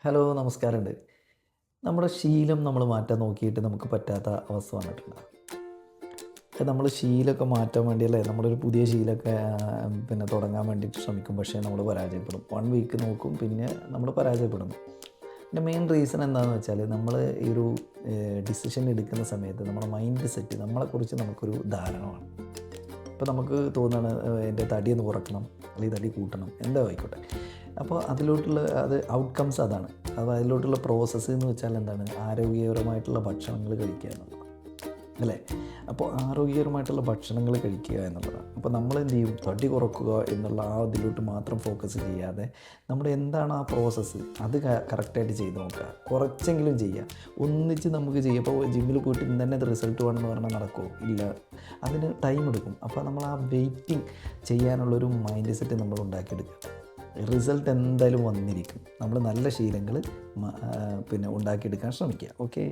Hello നമസ്കാരമുണ്ട്. നമ്മുടെ ശീലം നമ്മൾ മാറ്റാൻ നോക്കിയിട്ട് നമുക്ക് പറ്റാത്ത അവസ്ഥ വന്നിട്ടുണ്ടോ? നമ്മൾ ശീലമൊക്കെ മാറ്റാൻ വേണ്ടി അല്ലേ നമ്മളൊരു പുതിയ ശീലമൊക്കെ പിന്നെ തുടങ്ങാൻ വേണ്ടിയിട്ട് ശ്രമിക്കും. പക്ഷേ നമ്മൾ പരാജയപ്പെടും. 1 വീക്ക് നോക്കും, പിന്നെ നമ്മൾ പരാജയപ്പെടുന്നു. അതിൻ്റെ മെയിൻ റീസൺ എന്താണെന്ന് വെച്ചാൽ നമ്മൾ ഈ ഒരു ഡിസിഷൻ എടുക്കുന്ന സമയത്ത് നമ്മുടെ മൈൻഡ് സെറ്റ് നമ്മളെക്കുറിച്ച് നമുക്കൊരു ധാരണ വേണം. ഇപ്പോൾ നമുക്ക് തോന്നുകയാണ് എൻ്റെ തടി ഒന്ന് കുറക്കണം, അല്ലെങ്കിൽ തടി കൂട്ടണം, എന്തോ ആയിക്കോട്ടെ. അപ്പോൾ അതിലോട്ടുള്ള ഔട്ട്കംസ് അതാണ്. അപ്പോൾ അതിലോട്ടുള്ള പ്രോസസ്സ് എന്ന് വെച്ചാൽ എന്താണ്, ആരോഗ്യകരമായിട്ടുള്ള ഭക്ഷണങ്ങൾ കഴിക്കുക എന്നുള്ളതാണ്, അല്ലേ? അപ്പോൾ ആരോഗ്യകരമായിട്ടുള്ള ഭക്ഷണങ്ങൾ കഴിക്കുക എന്നുള്ളതാണ്. അപ്പോൾ നമ്മൾ എന്ത് ചെയ്യും, തടി കുറക്കുക എന്നുള്ള ആ ഇതിലോട്ട് മാത്രം ഫോക്കസ് ചെയ്യാതെ നമ്മുടെ എന്താണ് ആ പ്രോസസ്സ് അത് കറക്റ്റായിട്ട് ചെയ്ത് നോക്കുക. കുറച്ചെങ്കിലും ചെയ്യുക, ഒന്നിച്ച് നമുക്ക് ചെയ്യുക. ഇപ്പോൾ ജിമ്മിൽ പോയിട്ട് ഇന്ന് തന്നെ അത് റിസൾട്ട് വേണമെന്ന് പറഞ്ഞാൽ നടക്കുമോ? ഇല്ല, അതിന് ടൈം എടുക്കും. അപ്പോൾ നമ്മൾ ആ വെയിറ്റിംഗ് ചെയ്യാനുള്ളൊരു മൈൻഡ് സെറ്റ് നമ്മൾ ഉണ്ടാക്കിയെടുക്കുക. റിസൾട്ട് എന്തായാലും വന്നിരിക്കും. നമ്മൾ നല്ല ശീലങ്ങൾ പിന്നെ ഉണ്ടാക്കിയെടുക്കാൻ ശ്രമിക്കുക. ഓക്കെ.